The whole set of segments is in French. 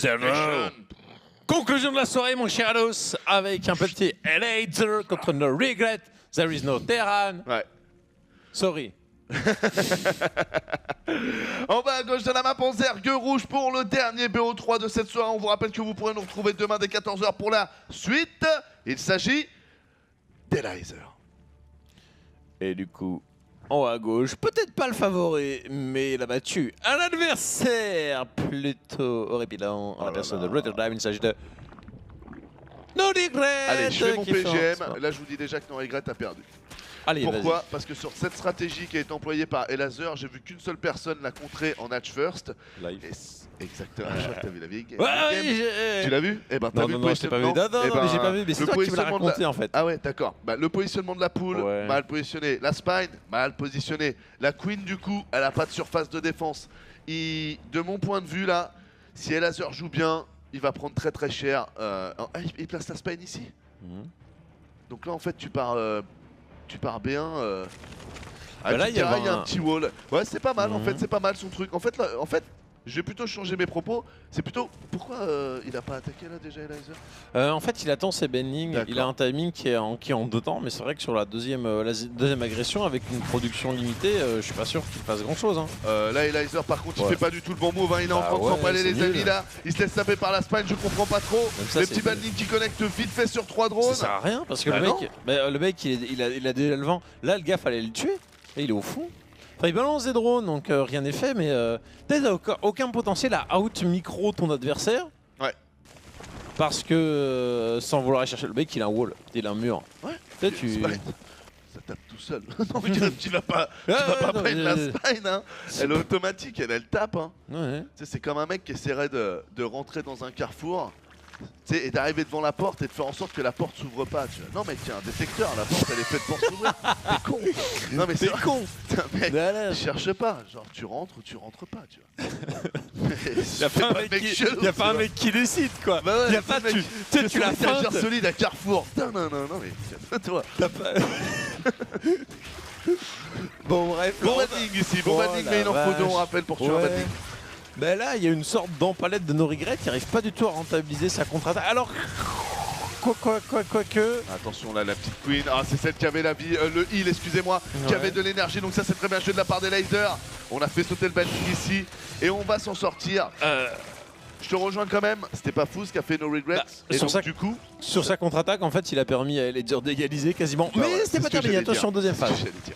0. Conclusion de la soirée, mon cher Alos, avec un petit Elazer contre No Regret. There is no Terran. Ouais. Sorry. En bas à gauche de la map, on zergue rouge pour le dernier BO3 de cette soirée. On vous rappelle que vous pourrez nous retrouver demain dès 14 h pour la suite. Il s'agit d'Elazer. Et du coup, en haut à gauche, peut-être pas le favori, mais il a battu un adversaire plutôt horripilant en la personne de Rotterdam. Il s'agit de No Regret. Allez, je fais mon qui fait PGM. un- Là, je vous dis déjà que No Regret a perdu. Allez, Pourquoi? Parce que sur cette stratégie qui a été employée par Elazer, j'ai vu qu'une seule personne la contrer en match first. vas-y. Live. Et exactement, je crois que t'as vu la vieille game. Ouais, Tu l'as vu? Eh ben, t'as Non, vu non, le non, je t'ai pas vu. Non, positionnement? non, Eh non, ben, mais j'ai pas vu, mais c'est le toi qui me l'as positionnement de la- raconté en fait. Ah ouais, d'accord. Bah, le positionnement de la poule, Ouais. mal positionné. La spine, mal positionnée. La queen, du coup, elle a pas de surface de défense. De mon point de vue, là, si Elazer joue bien, il va prendre très très cher. Il place la spine ici. Mhm. Donc là, en fait, tu pars B1. Bah là, il y a un petit wall. Ouais, c'est pas mal, en Mhm. fait, c'est pas mal son truc. En fait, je vais plutôt changer mes propos. C'est plutôt pourquoi il a pas attaqué là déjà, Elazer? En fait, il attend ses bendings. Il a un timing qui est en 2 temps, mais c'est vrai que sur la deuxième agression, avec une production limitée, je suis pas sûr qu'il fasse grand chose. Hein. Là, Elazer, par contre, il Ouais. fait pas du tout le bon move. Hein. Il est en Bah train de ouais, s'emballer, c'est les amis, nul. là. Il se laisse taper par la spine, je comprends pas trop. Même ça, Les c'est petits bendings qui connectent vite fait sur 3 Ça drones. sert à rien parce que Bah le mec il a déjà le vent. Là, le gars fallait le tuer et il est au fond. Enfin, il balance des drones donc rien n'est fait, mais t'as aucun potentiel à out micro ton adversaire. Ouais. Parce que sans vouloir aller chercher le mec, il a un wall, il a un mur. Ouais. Tu sais, tu. Spine. Ça tape tout seul. Non, mais tu vas pas Ouais, pas non, prendre la spine. Hein. c'est Elle est automatique, elle tape. Hein. Ouais. Tu sais, c'est comme un mec qui essaierait de rentrer dans un carrefour, tu sais, et d'arriver devant la porte et de faire en sorte que la porte s'ouvre pas. Tu vois. Non mec, il y a un détecteur, la porte elle est faite pour s'ouvrir. T'es con. Non mais c'est T'es con. Putain, mec, Voilà. cherche pas. Genre tu rentres ou tu rentres pas, tu vois. Y a pas un mec qui décide quoi. Bah ouais, y a pas mec, tu la étagère feintes. solide à Carrefour. Non mais calme-toi. T'as pas- Bon bref. Bon banding ici, bon Oh banding, la mais il en faut deux, on vache. rappelle pour tuer un Ouais. banding. Ben là, il y a une sorte d'empalette de No Regret qui arrive pas du tout à rentabiliser sa contre-attaque. Alors, quoique. Attention là, la petite queen. Ah, c'est celle qui avait la vie, le heal, excusez-moi, qui Ouais. avait de l'énergie. Donc ça, c'est très bien joué de la part des lasers. On a fait sauter le banding ici et on va s'en sortir. Je te rejoins quand même. C'était pas fou ce qu'a fait No Regrets. Bah, et sur donc, ça- du coup, Sur sa contre-attaque, en fait, il a permis à Elazer d'égaliser quasiment. bah Mais ouais, c'était c'est pas ce que terminé. j'allais Attention, dire. deuxième C'est ce que phase. j'allais dire.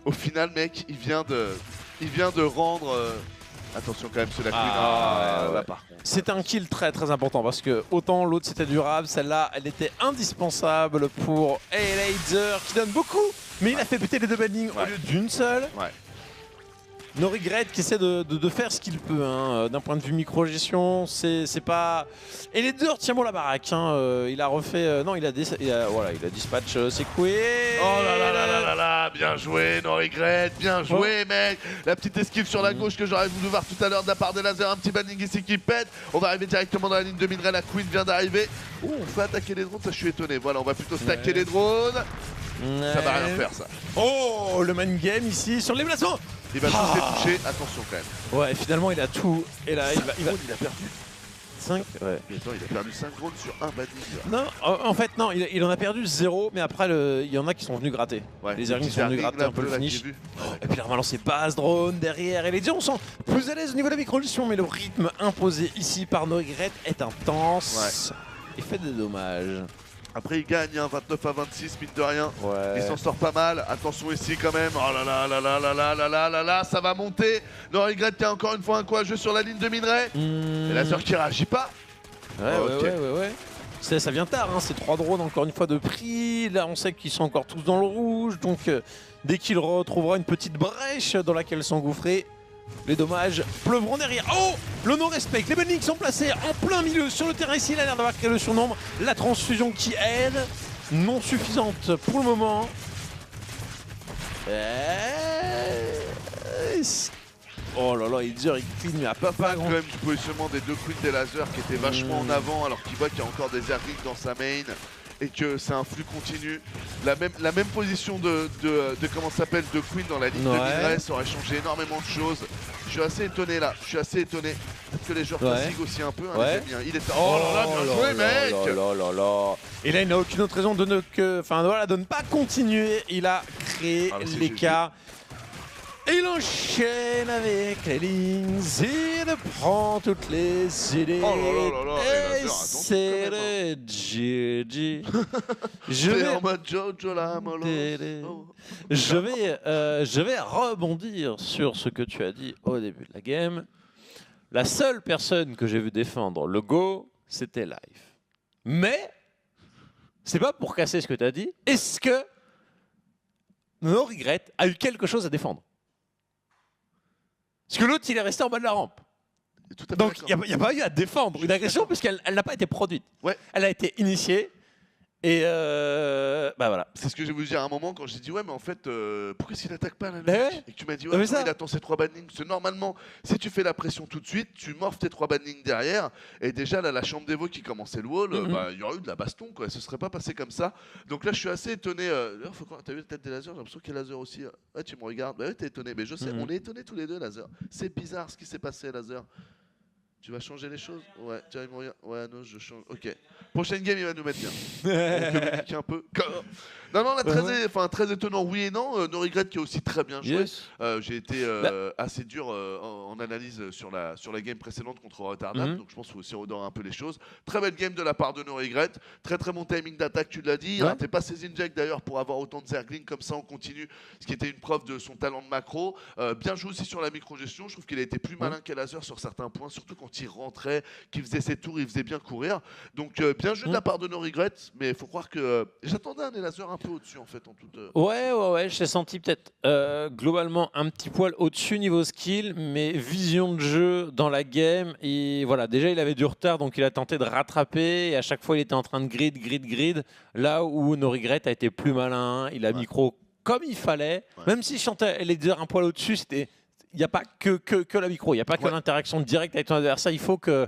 Au final, mec, il vient de rendre. Attention quand même sur la queen. Ah, ouais. Là, par contre. C'est un kill très très important parce que autant l'autre c'était durable, celle-là elle était indispensable pour Elazer qui donne beaucoup, mais il a fait péter les deux bandings au Ouais. lieu d'une seule. Ouais. No Regret qui essaie de faire ce qu'il peut hein. D'un point de vue micro-gestion, c'est pas... Et les deux tient bon la baraque, hein. Il a refait... non, il a dispatch ses couilles. Oh là là là là là là, bien joué, No Regret, bien joué mec. La petite esquive sur la gauche que j'aurais voulu voir tout à l'heure de la part des lasers, un petit banding ici qui pète. On va arriver directement dans la ligne de minerai, la queen vient d'arriver. Oh, on fait attaquer les drones, ça je suis étonné. Voilà, on va plutôt stacker les drones. Ça va rien faire ça. Oh, le man game ici sur les placements. Il va tous les toucher, attention quand même. Ouais, finalement il a tout. Et là, il va... Il a perdu 5. Ouais. Mais attends, il a perdu 5 drones sur un banding. Non, en fait non, il en a perdu 0, mais après il y en a qui sont venus gratter. Ouais, Les Zerglings sont venus gratter un peu le finish. Et puis il a relancé base drone derrière et les deux on sent plus à l'aise au niveau de la micro-gestion, mais le rythme imposé ici par No Regret est intense et fait des dommages. Après il gagne, hein, 29 à 26, mine de rien. Ouais. Il s'en sort pas mal, attention ici quand même. Oh là là là là là là là là là là, ça va monter. No Regret qui a encore une fois un courageux sur la ligne de minerai. Et la sœur qui réagit pas. Ouais, Ok. ouais. Ça vient tard, hein. C'est 3 drones encore une fois de prix. Là on sait qu'ils sont encore tous dans le rouge, donc dès qu'il retrouvera une petite brèche dans laquelle s'engouffrer, les dommages pleuvront derrière. Oh, le non-respect, les bandings sont placés en plein milieu sur le terrain ici, il a l'air d'avoir créé le surnombre. La transfusion qui aide, non suffisante pour le moment. Oh là là, il clean, mais à pas Quand grand. même du positionnement des deux queens des lasers qui étaient vachement en avant alors qu'il voit qu'il y a encore des Zerglings dans sa main. et que c'est un flux continu. La même position de comment ça s'appelle, de Queen dans la ligne de minerai, ça aurait changé énormément de choses. Je suis assez étonné là, je suis assez étonné. Peut-être que les joueurs fatiguent aussi un peu, hein, les amis, hein. Il est... Oh là là, bien joué mec. Et là, il n'a aucune autre raison de ne pas continuer. Il a créé l'écart. Il enchaîne avec les lignes, il prend toutes les idées. Oh là là là là, et c'est le GG. Je vais en mode Jojo la molo. Je vais rebondir sur ce que tu as dit au début de la game. La seule personne que j'ai vu défendre le Go, c'était Live. Mais, c'est pas pour casser ce que tu as dit. Est-ce que No Regret a eu quelque chose à défendre? Parce que l'autre, il est resté en bas de la rampe. Donc, il n'y a pas eu à défendre une agression puisqu'elle n'a pas été produite. Ouais. Elle a été initiée. Et bah voilà. C'est ce que j'ai voulu dire à un moment quand j'ai dit ouais mais en fait pourquoi est-ce qu'il n'attaque pas là et que tu m'as dit ouais, il attend ses 3 bannings. Parce que normalement si tu fais la pression tout de suite tu morphes tes 3 bannings derrière et déjà là la chambre d'Evo qui commençait le wall il y aurait eu de la baston quoi, ce serait pas passé comme ça. Donc là je suis assez étonné. T'as vu la tête des lasers, j'ai l'impression qu'il y a laser aussi. Ouais tu me regardes, bah ouais t'es étonné mais je sais on est étonnés tous les deux laser. C'est bizarre ce qui s'est passé laser. Tu vas changer les choses? Ouais, tu vas me regarder. Ouais, non, je change. Ok. Prochaine game, il va nous mettre bien. On communique un peu. Non, non, là, très étonnant, oui et non. No Regret qui a aussi très bien joué. Yes. J'ai été assez dur en analyse sur la game précédente contre Rotterdam. Donc je pense qu'il faut aussi redorer un peu les choses. Très belle game de la part de No Regret. Très très bon timing d'attaque, tu l'as dit. T'es pas ses injects d'ailleurs pour avoir autant de zergling comme ça en continu, ce qui était une preuve de son talent de macro. Bien joué aussi sur la micro-gestion. Je trouve qu'il a été plus malin qu'Elazer sur certains points, surtout quand il rentrait, qu'il faisait ses tours, il faisait bien courir. Donc bien joué de la part de No Regret, mais il faut croire que j'attendais un Elazer un peu au-dessus en fait. En toute, Ouais, je l'ai senti peut-être globalement un petit poil au-dessus niveau skill, mais vision de jeu dans la game. Et voilà, déjà il avait du retard, donc il a tenté de rattraper. Et à chaque fois il était en train de grid. Là où No Regret a été plus malin, il a micro comme il fallait. Même si je chantais Elazer un poil au-dessus, c'était... Il n'y a pas que la micro, il n'y a pas que l'interaction directe avec ton adversaire. Il faut que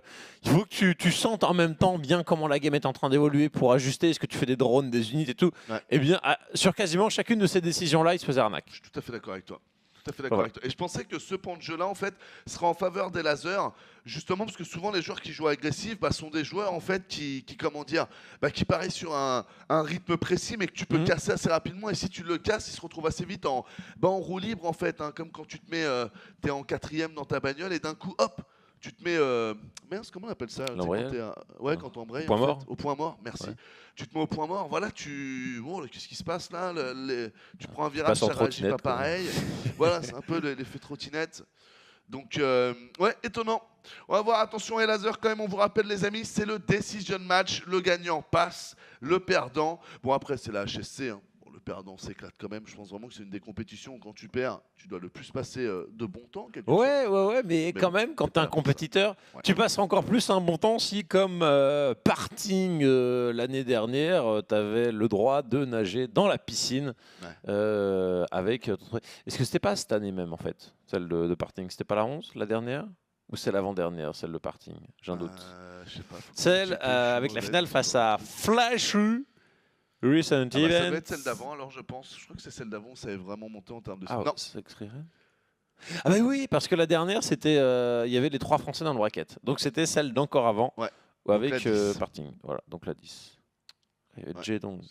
tu sentes en même temps bien comment la game est en train d'évoluer pour ajuster. Est-ce que tu fais des drones, des unités et tout. Et bien, sur quasiment chacune de ces décisions-là, il se faisait arnaque. Je suis tout à fait d'accord avec toi. Avec toi. Et je pensais que ce point de jeu-là, en fait, sera en faveur des lasers, justement parce que souvent les joueurs qui jouent agressifs sont des joueurs en fait qui comment dire, qui paraissent sur un rythme précis, mais que tu peux casser assez rapidement. Et si tu le casses, il se retrouve assez vite en roue libre en fait, comme quand tu te mets, t'es en 4ème dans ta bagnole et d'un coup, hop. Tu te mets, comment on appelle ça? Quand tu embrayes. Au point mort, merci. Ouais. Tu te mets au point mort, voilà, qu'est-ce qui se passe là? Tu prends un virage, ça réagit pas pareil. Voilà, c'est un peu l'effet trottinette. Donc, étonnant. On va voir, attention, Elazer, quand même, on vous rappelle, les amis, c'est le decision match. Le gagnant passe, le perdant. Bon, après, c'est la HSC, hein. Le perdant s'éclate quand même. Je pense vraiment que c'est une des compétitions où quand tu perds, tu dois le plus passer de bon temps. Ouais, mais quand même, quand tu es un compétiteur, tu passes encore plus un bon temps si, comme Parting l'année dernière, tu avais le droit de nager dans la piscine avec... Est-ce que c'était pas cette année même, en fait, celle de Parting? C'était pas la 11, la dernière? Ou c'est l'avant-dernière, celle de Parting? J'ai un doute. Je sais pas. Celle avec la finale face à Flashu. Recent event. Ça doit être celle d'avant, alors je pense. Je crois que c'est celle d'avant, ça est vraiment monté en termes de... non. Ah bah oui, parce que la dernière, c'était, il y avait les 3 Français dans le bracket. Donc c'était celle d'encore avant, avec Parting. Voilà, donc la 10. Il y avait Jedong.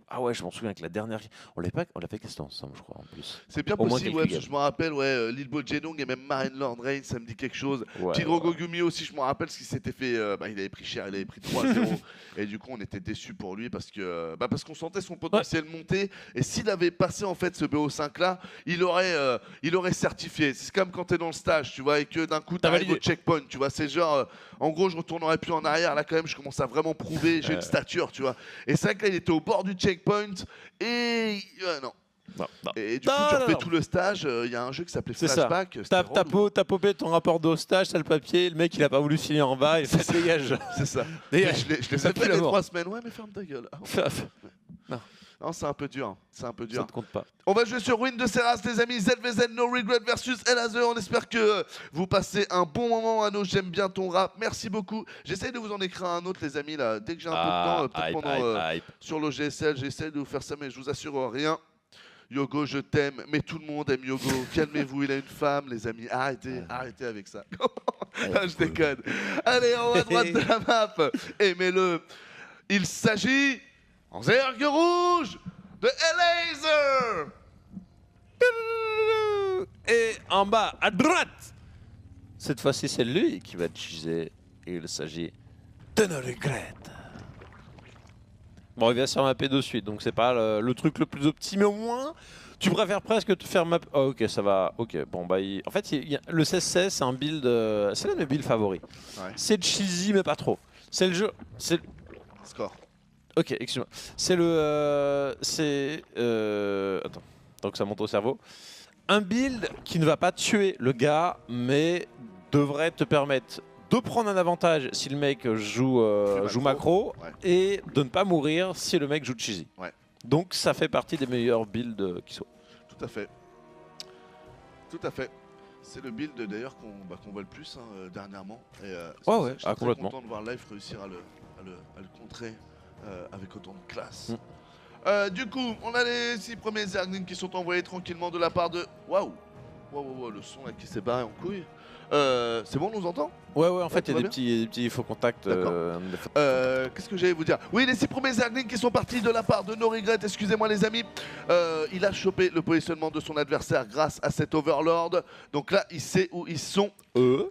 Ah ouais, je m'en souviens avec la dernière. On l'avait casté ensemble, je crois, en plus. C'est bien possible, parce que je me rappelle, Lilbo Jedong et même Marine Lord Rain, ça me dit quelque chose. Tidro Gogumi aussi, je me rappelle, parce qu'il s'était fait. Il avait pris cher, il avait pris 3-0. Et du coup, on était déçus pour lui parce qu'on sentait son potentiel monter. Et s'il avait passé en fait ce BO5 là, il aurait certifié. C'est comme quand tu es dans le stage, tu vois, et que d'un coup, tu arrives au checkpoint. Tu vois, c'est genre, en gros, je retournerai plus en arrière. Là, quand même, je commence à vraiment prouver. J'ai une stature, tu vois. Et c'est vrai que là, il était au bord du checkpoint et non. Et du coup, tu refais tout le stage. Il y a un jeu qui s'appelait Flashback. T'as popé ton rapport de stage, t'as le papier. Le mec, il a pas voulu signer en bas. Il fait dégage. C'est ça. Je les ai fait les 3 semaines. Ouais, mais ferme ta gueule. Non. Non, c'est un peu dur. C'est un peu Ça dur. ne compte pas. On va jouer sur Ruine de Seras, les amis. ZVZ No Regret versus Elazer. On espère que vous passez un bon moment. Anno, j'aime bien ton rap. Merci beaucoup. J'essaye de vous en écrire un autre, les amis, là. Dès que j'ai un peu de temps, peut-être pendant sur l'OGSL, j'essaie de vous faire ça, mais je vous assure rien. Yogo, je t'aime, mais tout le monde aime Yogo. Calmez-vous, il a une femme, les amis. Arrêtez, arrêtez avec ça. Je déconne. Allez, en haut à droite de la map, aimez-le. Il s'agit en zergue rouge de Elazer. Et en bas, à droite, cette fois-ci, c'est lui qui va teaser. Il s'agit de No Regret. Bon, il vient sur mapper de suite, donc c'est pas le truc le plus optimé. Au moins, tu préfères presque te faire map. Oh, ok, ça va. Ok, bon, bah. En fait, le 16-16, c'est un build. C'est l'un de mes builds favoris. Ouais. C'est cheesy, mais pas trop. C'est le jeu. C'est. Score. Ok, excuse-moi. C'est le. Attends, donc ça monte au cerveau. Un build qui ne va pas tuer le gars, mais devrait te permettre de prendre un avantage si le mec joue macro, ouais. Et de ne pas mourir si le mec joue cheesy. Ouais. Donc ça fait partie des meilleurs builds qui soient. Tout à fait. Tout à fait. C'est le build d'ailleurs qu'on voit le plus dernièrement. Et, ouais, je suis complètement content de voir Life réussir à le contrer avec autant de classe. Du coup, on a les 6 premiers Zerglings qui sont envoyés tranquillement de la part de... Waouh, le son là qui s'est barré en couille. C'est bon, on nous entend? Ouais, en fait, il y a des petits faux contacts. Qu'est-ce que j'allais vous dire? Oui, les 6 premiers Zerglings qui sont partis de la part de No Regret, excusez-moi les amis. Il a chopé le positionnement de son adversaire grâce à cet Overlord. Donc là, il sait où ils sont, eux.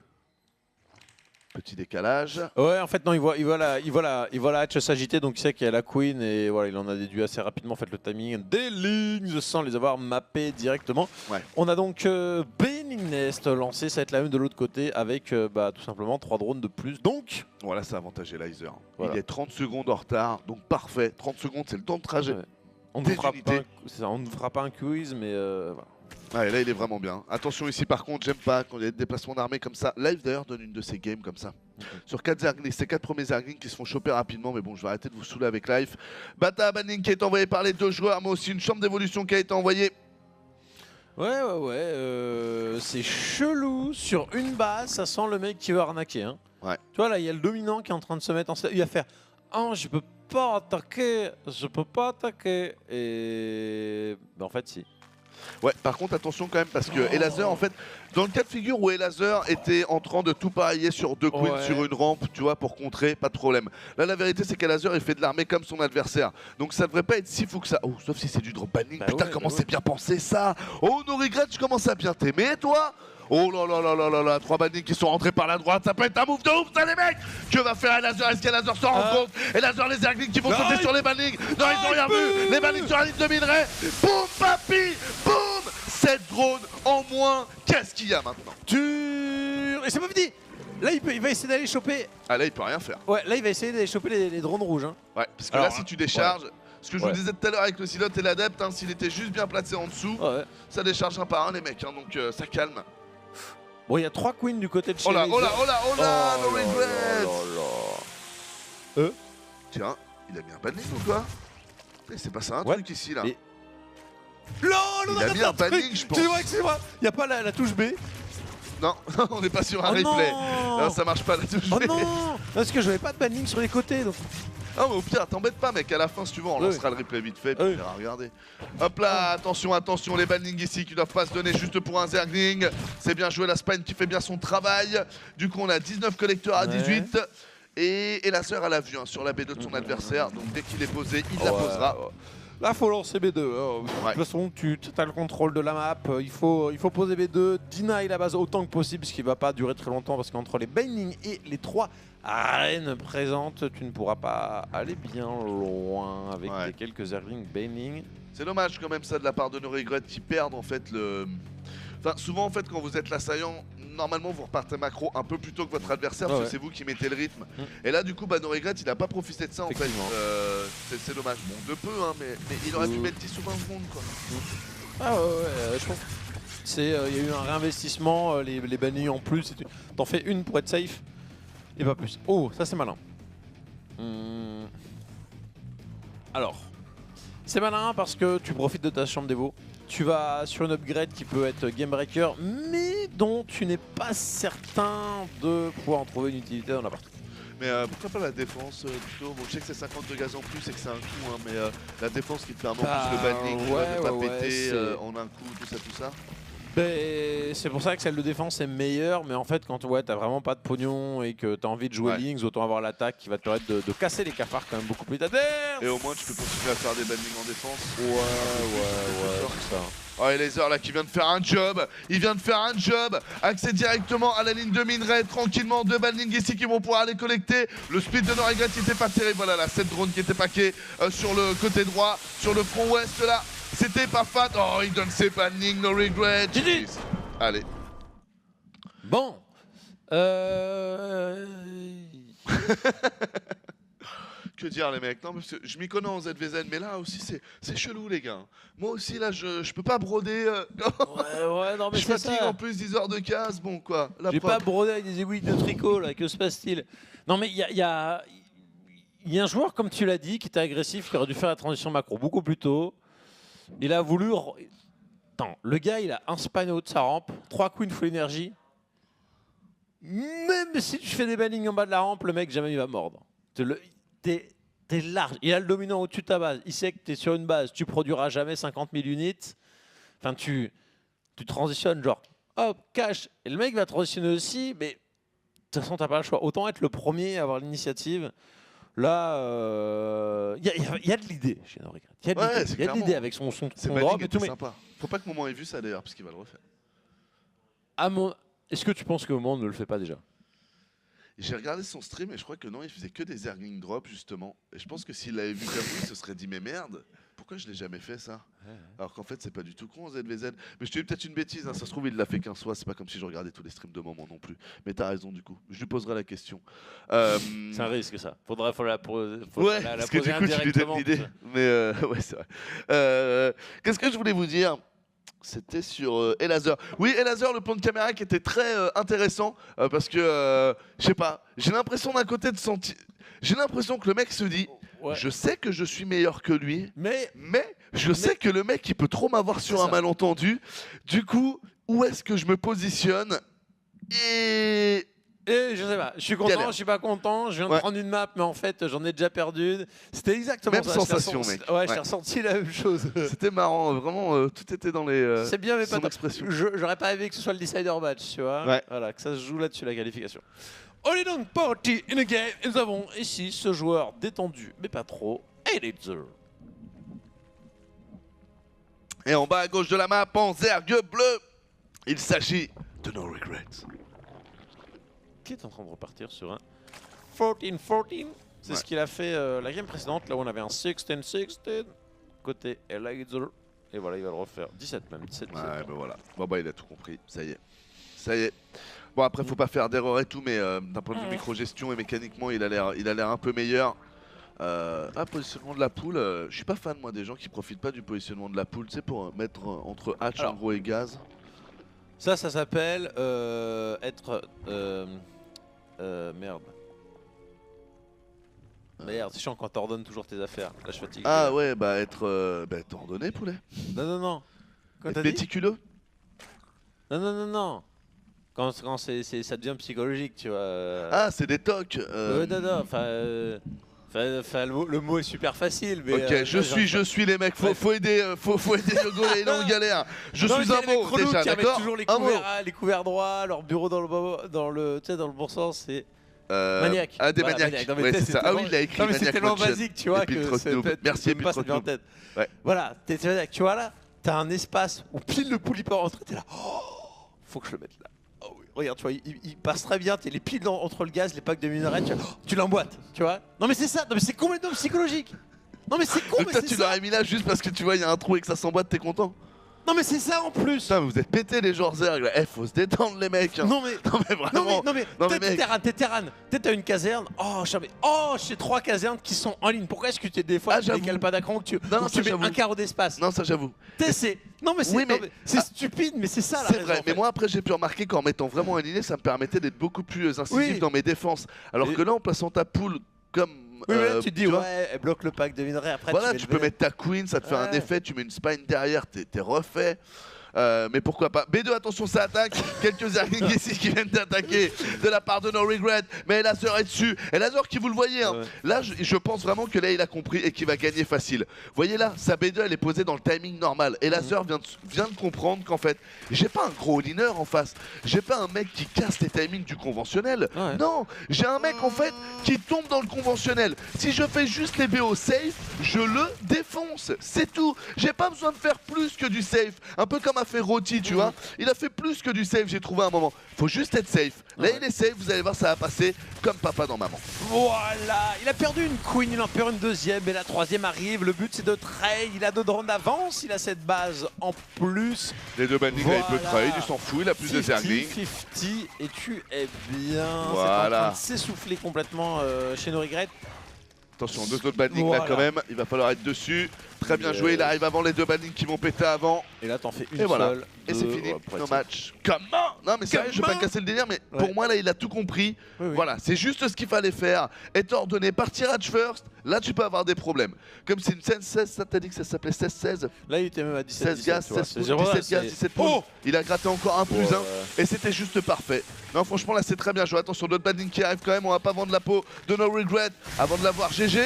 Petit décalage. Ouais, en fait, non, il voit la hatch s'agiter, donc il sait qu'il y a la Queen, et voilà, il en a déduit assez rapidement en fait, le timing des lignes sans les avoir mappées directement. Ouais. On a donc Banning Nest lancé, ça va être la même de l'autre côté, avec tout simplement 3 drones de plus. Donc, voilà, c'est avantagé Elazer. Voilà. Il est 30 secondes en retard, donc parfait. 30 secondes, c'est le temps de trajet. Ouais. On ne fera pas un quiz, mais voilà. Ouais, là il est vraiment bien. Attention ici par contre, j'aime pas quand il y a des déplacements d'armée comme ça. Live d'ailleurs donne une de ces games comme ça. Sur 4 Zerglings, c'est 4 premiers Zerglings qui se font choper rapidement, mais bon, je vais arrêter de vous saouler avec Life. Bata Banning qui est envoyé par les 2 joueurs, mais aussi une chambre d'évolution qui a été envoyée. Ouais. C'est chelou. Sur une base, ça sent le mec qui veut arnaquer. Hein. Ouais. Tu vois, là, il y a le dominant qui est en train de se mettre en... Il va faire « Oh, je peux pas attaquer. Et... en fait, si. Ouais, par contre, attention quand même, parce que Elazer, en fait, dans le cas de figure où Elazer était en train de tout pareiller sur 2 queens, sur une rampe, tu vois, pour contrer, pas de problème. Là, la vérité, c'est qu'Elazer, il fait de l'armée comme son adversaire. Donc ça devrait pas être si fou que ça. Oh, sauf si c'est du drop banning. Putain, comment c'est bien pensé ça. Oh, No Regret, je commence à bien t'aimer, toi. Oh là là, 3 bannings qui sont rentrés par la droite, ça peut être un move de ouf ça les mecs. Que va faire Elazer? Est-ce qu'Elazer s'en rend compte? Elazer, les Zerglings qui vont sauter sur les bannings. Non, ils ont rien vu. Les bannings sur la ligne de minerai. Boum, papy, boum. 7 drones en moins. Qu'est-ce qu'il y a maintenant? Et c'est pas fini. Là, il va essayer d'aller choper... Ah là, il peut rien faire. Ouais, là, il va essayer d'aller choper les drones rouges. Hein. Ouais, parce que alors, là, si tu décharges... Ce que je vous disais tout à l'heure avec le Silot et l'Adepte, hein, s'il était juste bien placé en dessous, ça décharge un par un les mecs, hein, donc ça calme. Bon, il y a 3 queens du côté de chez No Regret. Tiens, il a mis un banning ou quoi? C'est passé un truc ici, là. Il a mis un banning, je pense. Excusez-moi, il n'y a pas la touche B. Non, on n'est pas sur un replay. Non, ça marche pas la touche B. Oh non, parce que je n'avais pas de banning sur les côtés, donc... Non mais au pire, t'embête pas mec, à la fin si tu veux, on lancera le replay vite fait, puis on ira regarder. Hop là, attention, les bannings ici qui doivent pas se donner juste pour un Zergling. C'est bien joué, la Spine qui fait bien son travail. Du coup on a 19 collecteurs à 18. Et la sœur elle a vu sur la B2 de son adversaire, donc dès qu'il est posé, il la posera. Là, faut lancer B2. De toute façon, tu as le contrôle de la map. Il faut poser B2, deny la base autant que possible, ce qui va pas durer très longtemps parce qu'entre les bannings et les 3 arènes présentes, tu ne pourras pas aller bien loin avec les quelques Zerglings banning. C'est dommage quand même ça de la part de No Regret qui perdent en fait le... Enfin, souvent en fait quand vous êtes l'assaillant, normalement vous repartez macro un peu plus tôt que votre adversaire parce que c'est vous qui mettez le rythme. Et là du coup No Regret il a pas profité de ça en fait. C'est dommage. Bon de peu hein, mais il aurait pu mettre 10 ou 20 secondes quoi. Ah ouais, je pense. Il y a eu un réinvestissement, les bannings en plus, t'en fais une pour être safe et pas plus. Oh, ça c'est malin. Alors, C'est malin parce que tu profites de ta chambre d'évo. Tu vas sur une upgrade qui peut être game breaker, mais dont tu n'es pas certain de pouvoir en trouver une utilité dans la partie. Mais pourquoi pas la défense plutôt? Bon, je sais que c'est 50 de gaz en plus et que c'est un coup, hein, mais la défense qui te permet en plus le banning, de pas péter en un coup, tout ça. C'est pour ça que celle de défense est meilleure, mais en fait quand t'as vraiment pas de pognon et que t'as envie de jouer Lynx, autant avoir l'attaque qui va te permettre de casser les cafards quand même beaucoup plus d'adverses. Et au moins tu peux continuer à faire des bannings en défense. Ouais, c'est ça. Oh et Laser là qui vient de faire un job, il vient de faire un job, accès directement à la ligne de minerai, tranquillement, 2 bannings ici qui vont pouvoir aller collecter. Le speed de Noregret qui était pas terrible, voilà là, 7 drones qui étaient paqués sur le côté droit, sur le front ouest là. C'était pas fat. Oh, il donne ses bannings, no regret. Allez. Bon. Que dire les mecs? Non, parce que je m'y connais en ZVZ, mais là aussi c'est chelou les gars. Moi aussi là je peux pas broder. Ouais, non mais je fatigue en plus 10 heures de casse, bon quoi. J'ai pas brodé avec des aiguilles de tricot là, que se passe-t-il? Non mais il y a un joueur comme tu l'as dit qui était agressif, qui aurait dû faire la transition macro beaucoup plus tôt. Il a voulu... Attends, le gars, il a un span haut de sa rampe, 3 queens full énergie. Même si tu fais des bannings en bas de la rampe, le mec, jamais il va mordre. T'es large. Il a le dominant au-dessus de ta base. Il sait que t'es sur une base, tu produiras jamais 50 000 units. Enfin, tu transitionnes genre, hop, cash. Et le mec va transitionner aussi, mais de toute façon, t'as pas le choix. Autant être le premier à avoir l'initiative. Là, il y a de l'idée chez No Regret. Il y a de l'idée avec son drop et tout. Mais sympa. Faut pas que Moment ait vu ça d'ailleurs, parce qu'il va le refaire. Est-ce que tu penses que Moment ne le fait pas déjà? J'ai regardé son stream et je crois que non, il faisait que des Zergling drops justement. Et je pense que s'il l'avait vu comme lui, il se serait dit mais merde, pourquoi je l'ai jamais fait ça? Alors qu'en fait c'est pas du tout con en ZVZ. Mais je te dis peut-être une bêtise, hein. Ça se trouve il l'a fait qu'un soir, c'est pas comme si je regardais tous les streams de Moment non plus. Mais t'as raison du coup, je lui poserai la question. C'est un risque ça, faudra la poser parce que du coup tu lui donnes l'idée. Mais ouais c'est vrai. Qu'est-ce que je voulais vous dire? C'était sur Elazer. Oui, Elazer, le plan de caméra qui était très intéressant parce que, je sais pas, j'ai l'impression d'un côté de sentir... J'ai l'impression que le mec se dit, je sais que je suis meilleur que lui, mais je sais que le mec, il peut trop m'avoir sur un malentendu. Du coup, où est-ce que je me positionne? Et je sais pas, je suis content, je suis pas content, je viens de prendre une map, mais en fait j'en ai déjà perdu une. C'était exactement même ça. Sensation, mec. Ouais, j'ai ressenti la même chose. C'était marrant, vraiment, tout était dans les. C'est bien, mais son pas expression. J'aurais pas aimé que ce soit le decider match, tu vois. Voilà, que ça se joue là-dessus la qualification. Only Down Party in a game. Et nous avons ici ce joueur détendu, mais pas trop, Elazer. Et en bas à gauche de la map, en zergue bleu, il s'agit de No Regrets. Qui est en train de repartir sur un 14-14. C'est ce qu'il a fait la game précédente, là où on avait un 16-16 côté Elazer. Et voilà, il va le refaire. 17 même, 17. Ouais, ben voilà. Bon bah il a tout compris, ça y est. Ça y est. Bon après faut pas faire d'erreur et tout, mais d'un point de vue micro-gestion et mécaniquement il a l'air un peu meilleur. Positionnement de la poule, je suis pas fan moi des gens qui profitent pas du positionnement de la poule, tu sais, pour mettre entre hatch en gros et gaz. Ça s'appelle être... merde. Merde, c'est chiant quand t'ordonnes toujours tes affaires. Là je fatigue. Ah ouais, bah être ordonné poulet. Non. Quand être méticuleux. Non. Quand ça devient psychologique, tu vois. Ah, c'est des tocs. Non, enfin... le mot est super facile, mais... Ok, je suis les mecs, faut aider Yogo, il est en galère. Je suis un mot déjà, d'accord. Toujours les couverts droits, leur bureau dans le bon sens, c'est... Maniaque. Ah, des maniaques. Ouais, c'est ça. Ah oui, il a écrit Maniaque. C'est tellement basique, tu vois, que merci, passe bien en tête. Voilà, tu vois là, t'as un espace où pile le poule peut rentrer, t'es là, faut que je le mette là. Oh oui, regarde, tu vois, il passe très bien, t'es les piles entre le gaz, les packs de minerais, tu l'emboîtes, tu vois. Non mais c'est ça, non mais c'est complètement psychologique. Non mais c'est con, donc toi tu l'aurais mis là juste parce que tu vois il y a un trou et que ça s'emboîte, t'es content. Non mais c'est ça en plus. Putain, mais vous êtes pétés les joueurs Zerg. Faut se détendre les mecs. Non mais vraiment. Non mais t'es Terran. T'as une caserne. J'ai 3 casernes qui sont en ligne. Pourquoi est-ce que des fois tu décales pas d'écran, que tu mets un carreau d'espace? Non, ça j'avoue. Non mais c'est stupide, mais c'est ça la raison. C'est vrai, mais moi après j'ai pu remarquer qu'en mettant vraiment aligné, ça me permettait d'être beaucoup plus incisif dans mes défenses. Alors que là, en plaçant ta poule comme Oui, mais là, tu te dis, vois. ouais, elle bloque le pack de minerais. Après, Voilà, tu tu peux mettre ta queen, ça te fait un Ouais. effet, tu mets une spine derrière, t'es refait. Mais pourquoi pas. B2, attention, ça attaque. Quelques Zerglings ici qui viennent d'attaquer de la part de No Regret. Mais Lazor est dessus. Et Lazor qui, vous le voyez, hein, Ouais. là, je pense vraiment que là, il a compris et qu'il va gagner facile. Vous voyez là, sa B2, elle est posée dans le timing normal. Et Lazor vient de comprendre qu'en fait, j'ai pas un gros all-inner en face. J'ai pas un mec qui casse les timings du conventionnel. Ouais. Non, j'ai un mec en fait qui tombe dans le conventionnel. Si je fais juste les BO safe, je le défonce. C'est tout. J'ai pas besoin de faire plus que du safe. Un peu comme a fait Roti, tu vois. Il a fait plus que du safe, j'ai trouvé un moment. Faut juste être safe. Là, il est safe, vous allez voir, ça va passer comme papa dans maman. Voilà, il a perdu une queen, il en perd une deuxième et la troisième arrive. Le but c'est de trade, il a 2 drones d'avance, il a cette base en plus. Les deux bandings, là, il peut Voilà. trade, il s'en fout, il a plus de Zerglings. 50 et tu es bien. Voilà. C'est en train de s'essouffler complètement chez No Regret. Attention, 2 autres bandings Voilà. là quand même, il va falloir être dessus. Très bien joué, il arrive avant les 2 bandings qui vont péter avant. Et là t'en fais une Et voilà. seule. Et c'est deux, fini, après, nos c'est- matchs. Comment? Non mais sérieux, je vais pas Comment casser le délire, mais Ouais. pour moi là il a tout compris. Oui, oui. Voilà, c'est juste ce qu'il fallait faire. Être ordonné, partir Hatch first, là tu peux avoir des problèmes. Comme c'est une 16-16, ça t'a dit que ça s'appelait 16-16? Là il était même à 17. 16 gaz, 16 poules, 17 gaz, 17 poules. Oh, Il a gratté encore un plus Ouais. 1 et c'était juste parfait. Non franchement là c'est très bien joué. Attention, d'autres bandings qui arrivent quand même, on va pas vendre la peau de No Regret avant de l'avoir GG.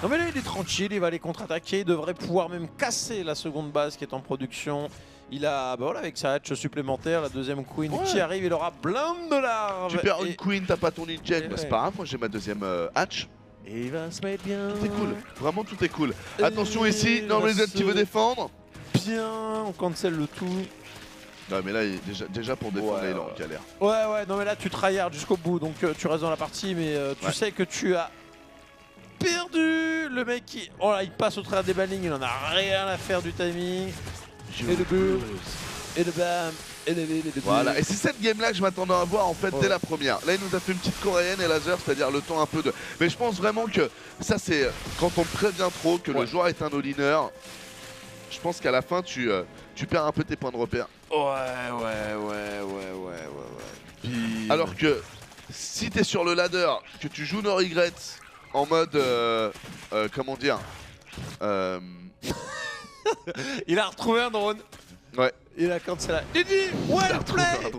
Non mais là il est tranquille, il va aller contre-attaquer, il devrait pouvoir même casser la seconde base qui est en production. Il a, bah voilà, avec sa hatch supplémentaire, la deuxième queen Ouais. qui arrive, il aura plein de larves. Tu perds et, une queen, t'as pas ton inject, et bah, c'est ouais. pas grave, moi j'ai ma deuxième hatch. et il va se mettre bien. Tout est cool, vraiment tout est cool. Et Attention ici, No il va Regret se- qui veut défendre. Bien, on cancel le tout. Non mais là déjà pour défendre Ouais, il est en ouais. galère. Ouais, non mais là tu tryhard jusqu'au bout, donc tu restes dans la partie, mais tu Ouais. sais que tu as perdu. Le mec qui, oh là, il passe au travers des bannings, il en a rien à faire du timing. Et le but, et le bam, et le Voilà, et c'est cette game là que je m'attendais à voir en fait Ouais. dès la première. Là il nous a fait une petite coréenne et laser, c'est-à-dire le temps un peu de... Mais je pense vraiment que ça c'est quand on prévient trop que le Ouais. joueur est un all-inner, je pense qu'à la fin tu perds un peu tes points de repère. Ouais. Puis, Alors que si t'es sur le ladder, que tu joues No Regrets en mode... comment dire il a retrouvé un drone. Ouais. Il a cancel la. Il dit, well play,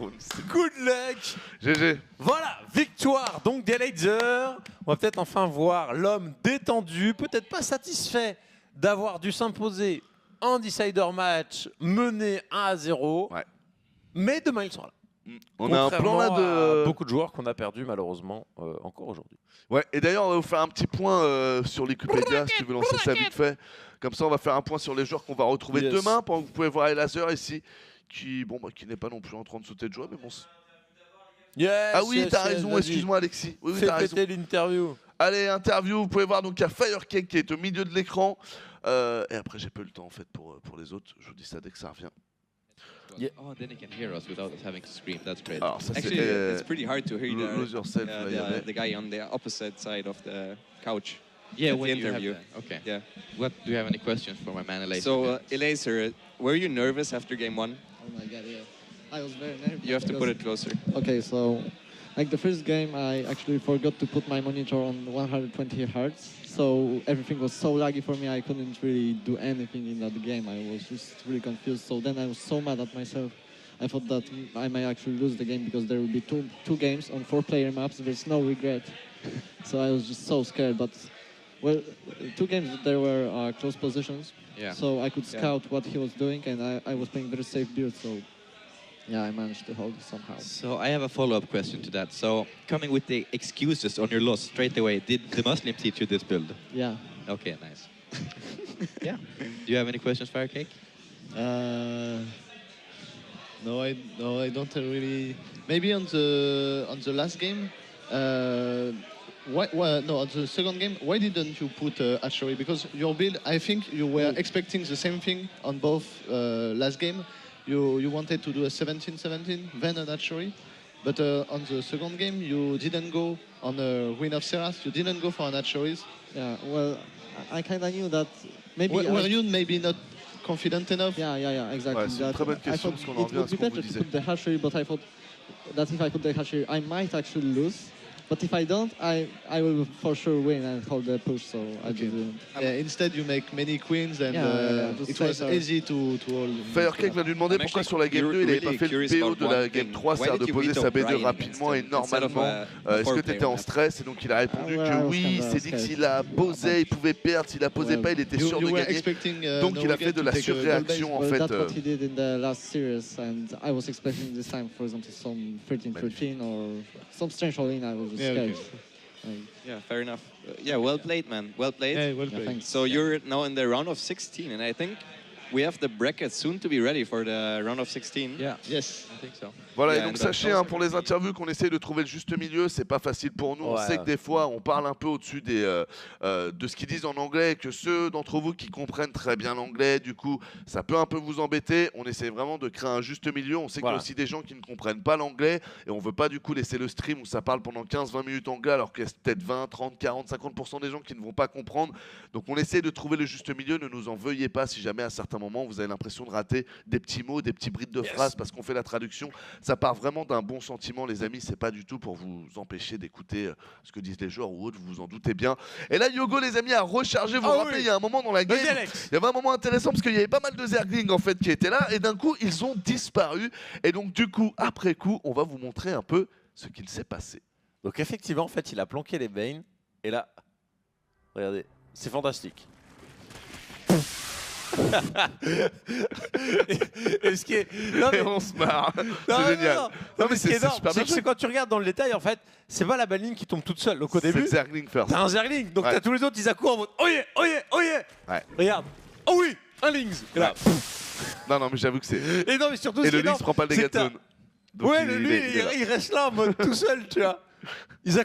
good luck. GG. Voilà, victoire donc des Lasers. On va peut-être enfin voir l'homme détendu, peut-être pas satisfait d'avoir dû s'imposer en decider match, mené 1-0. Ouais. Mais demain ils sont là. On a un plan là Contrairement à de... beaucoup de joueurs qu'on a perdus malheureusement encore aujourd'hui. Ouais, et d'ailleurs, on va vous faire un petit point sur l'Equipédia, si tu veux lancer ça vite fait. Comme ça, on va faire un point sur les joueurs qu'on va retrouver Yes. demain, pendant que vous pouvez voir les lasers ici, qui n'est pas non plus en train de sauter de joie, mais bon. Yes, Ah oui, yes, t'as yes, raison, vas-y. excuse-moi Alexis. Oui, Fais t'as raison. péter l'interview. Allez, interview, vous pouvez voir donc il y a Firecake qui est au milieu de l'écran. Et après, j'ai peu le temps en fait pour les autres. Je vous dis ça dès que ça revient. Yeah. Oh, then he can hear us without us having to scream. That's great. Alors, ça Actually, c'est it's pretty hard to hear Lose Yourself. là, il y avait- the guy on the opposite side of the couch. Yeah, at when the you have interview. that. Okay. Yeah. What do you have any questions for my man Elise? So, Elaser, were you nervous after game one? Oh my god, yeah. I was very nervous. You have to put because- it closer. Okay, so like the first game, I actually forgot to put my monitor on 120 hertz. So everything was so laggy for me, I couldn't really do anything in that game. I was just really confused. So then I was so mad at myself. I thought that I may actually lose the game because there will be two games on 4-player maps. There's no regret. So I was just so scared. But well, 2 games there were close positions. Yeah. So I could Yeah. scout what he was doing, and I was playing very safe build. So yeah, I managed to hold it somehow. So I have a follow-up question to that. So coming with the excuses on your loss straight away, did the Muslim teach you this build? Yeah. Okay, nice. Yeah. Do you have any questions, Firecake? No, I don't really. Maybe on the last game. No, on the second game, why didn't you put Hatchery? Because your build, I think you were expecting the same thing on both last game. You wanted to do a 17-17, then an Hatchery. But on the second game, you didn't go on the Ruin of Seras. You didn't go for an Hatcheries. Yeah. Well, I kind of knew that maybe. Were you maybe not confident enough? Yeah, exactly. Ouais, c'est une That très bonne I question, thought parce qu'on en it revient à would ce be qu'on vous better to disait. put the hatchery, but I thought that if I put the hatchery, I might actually lose. But if I don't, I will for sure win and hold the push. So I Okay. didn't. Yeah, instead, you make many queens and just it was like, easy to hold. Firecake va lui demander pourquoi sur la game 2 il n'avait pas fait le PO de la game 3, c'est-à-dire de poser sa B2 rapidement et normalement. Est-ce que tu étais en stress? Et donc il a répondu que oui, il s'est dit que s'il a posé, il pouvait perdre, s'il a posé pas, il était sûr de gagner. Donc il a fait de la surréaction en Well, fait. that's what he did in the last series, and I was expecting this time, for example, some 13-13 or some strange all-in. I was just Yeah, scared. okay. Yeah, fair enough. Yeah, well played, man. Well played. Yeah, well Yeah, played. thanks. So you're now in the round of 16, and I think we have the bracket soon to be ready for the round of 16. Yeah. Yes. I think so. Voilà, Yeah, et donc and sachez that's hein, pour les interviews qu'on essaye de trouver le juste milieu, c'est pas facile pour nous. On Ouais. sait que des fois on parle un peu au-dessus de ce qu'ils disent en anglais, que ceux d'entre vous qui comprennent très bien l'anglais, du coup, ça peut un peu vous embêter. On essaie vraiment de créer un juste milieu. On sait qu'il y Voilà. a aussi des gens qui ne comprennent pas l'anglais et on veut pas du coup laisser le stream où ça parle pendant 15-20 minutes anglais alors qu'il y a peut-être 20, 30, 40, 50% des gens qui ne vont pas comprendre. Donc on essaie de trouver le juste milieu. Ne nous en veuillez pas si jamais à certains moments vous avez l'impression de rater des petits mots, des petits brides de phrases parce qu'on fait la traduction. Ça part vraiment d'un bon sentiment, les amis. C'est pas du tout pour vous empêcher d'écouter ce que disent les joueurs ou autres, vous vous en doutez bien. Et là, Yogo, les amis, a rechargé. Vous vous rappelez, il y a un moment dans la game, Vas-y, Alex. il y avait un moment intéressant parce qu'il y avait pas mal de Zerglings en fait qui étaient là et d'un coup, ils ont disparu. Et donc, du coup, après coup, on va vous montrer un peu ce qu'il s'est passé. Donc effectivement, en fait, il a planqué les Bane. Et là, regardez, c'est fantastique. et ce qui est... Non, mais... Et on se marre. Non, C'est génial. non, Non, mais ce qui est c'est énorme, super bien c'est que joué. quand tu regardes dans le détail, en fait, c'est pas la balle ligne qui tombe toute seule. Donc au C'est début, Zergling first. t'as un Zergling, donc Ouais. t'as tous les autres, ils accourent en mode oh yeah, oh yeah, oh yeah. Ouais. Regarde, oh oui, un Lynx. Et, là, Non, non, mais j'avoue que c'est. et non, mais surtout, Et ce le qui est Lynx énorme, prend pas le c'est dégât que de t'as- zone. Donc Ouais, il lui, est là. il reste là en mode tout seul, tu vois. Ils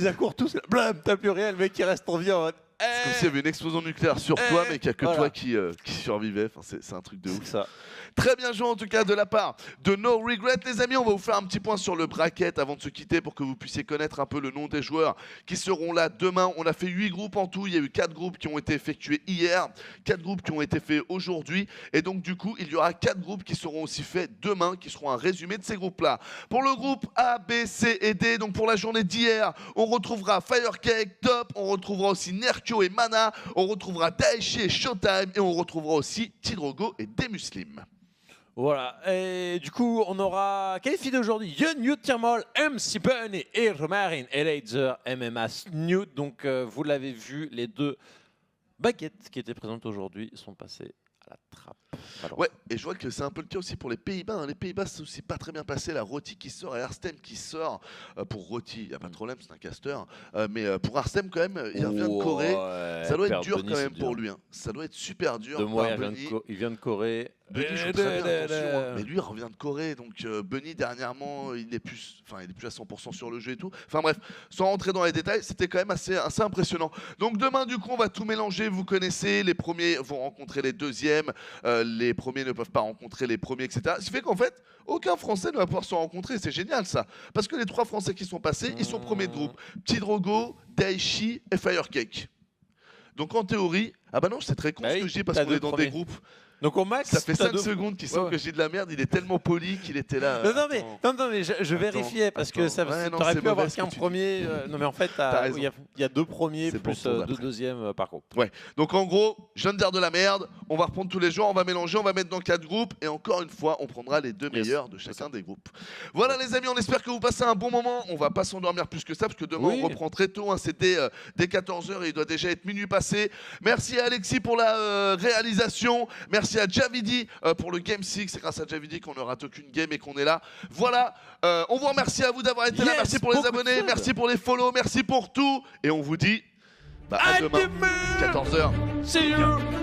accourent tous, blam, t'as plus rien, le mec il reste en vie en mode. C'est comme s'il y avait une explosion nucléaire sur toi, mais qu'il n'y a que Voilà. toi qui survivait. Enfin, c'est un truc de ouf. C'est ça. Très bien joué en tout cas de la part de No Regret. Les amis, on va vous faire un petit point sur le bracket avant de se quitter pour que vous puissiez connaître un peu le nom des joueurs qui seront là demain. On a fait 8 groupes en tout. Il y a eu 4 groupes qui ont été effectués hier, 4 groupes qui ont été faits aujourd'hui. Et donc du coup, il y aura 4 groupes qui seront aussi faits demain, qui seront un résumé de ces groupes-là. Pour le groupe A, B, C et D, donc pour la journée d'hier, on retrouvera Firecake, Top, on retrouvera aussi Nerkio et Mana, on retrouvera Daichi et Showtime et on retrouvera aussi Tidrogo et Demuslim. Voilà, et du coup, on aura qualifié d'aujourd'hui Yun, Newt, Thermal, MC Bunny et Romarin et Laser MMA Snoot. Donc, vous l'avez vu, les deux baguettes qui étaient présentes aujourd'hui sont passées à la trappe. Alors, Ouais, et je vois que c'est un peu le cas aussi pour les Pays-Bas. Hein. Les Pays-Bas, c'est aussi pas très bien passé. La Roti qui sort et Arstem qui sort. Pour Roti, il n'y a pas de problème, c'est un caster. Mais pour Arstem, quand même, il revient de Corée. ouais, Ça doit être perdre dur Bunny, quand c'est même dur. pour lui. Hein. Ça doit être super dur. De moi, par il vient de Corée. Bunny joue très bien, attention, hein. Mais lui, il revient de Corée. Donc Bunny, dernièrement, il est plus à 100% sur le jeu et tout. Enfin bref, sans rentrer dans les détails, c'était quand même assez impressionnant. Donc demain, du coup, on va tout mélanger. Vous connaissez, les premiers vont rencontrer les deuxièmes. Les premiers ne peuvent pas rencontrer les premiers, etc. Ce qui fait qu'en fait, aucun Français ne va pouvoir se rencontrer. C'est génial, ça. Parce que les 3 Français qui sont passés, ils sont premiers de groupe. Tidrogo, Daichi et Firecake. Donc en théorie, ah bah non, c'est très con Bah ce oui, que je dis parce t'as qu'on deux est dans premiers. des groupes. Donc au max, Ça fait t'as 5 secondes qu'il sent Ouais, ouais. que je dis de la merde. Il est tellement poli qu'il était là. Non, mais je vérifiais parce que ça, Ouais, non, t'aurais c'est pu avoir mauvais ce que qu'un tu dis. premier. Non, mais en fait, T'as raison. il y a 2 premiers C'est plus pour ton 2 après. deuxièmes par groupe. Ouais. Donc en gros, je viens de dire de la merde. On va reprendre tous les joueurs, on va mélanger, on va mettre dans 4 groupes et encore une fois, on prendra les 2 Yes. meilleurs de chacun des groupes. Voilà les amis, on espère que vous passez un bon moment. On va pas s'endormir plus que ça parce que demain Oui. on reprend très tôt. Hein. C'était dès 14h et il doit déjà être minuit passé. Merci à Alexis pour la réalisation. Merci à Javidi pour le Game 6. C'est grâce à Javidi qu'on ne rate aucune game et qu'on est là. Voilà. On vous remercie à vous d'avoir été là. Yes, Merci pour les beaucoup de abonnés. subs. Merci pour les follows. Merci pour tout. Et on vous dit à À demain, demain. 14h. See you.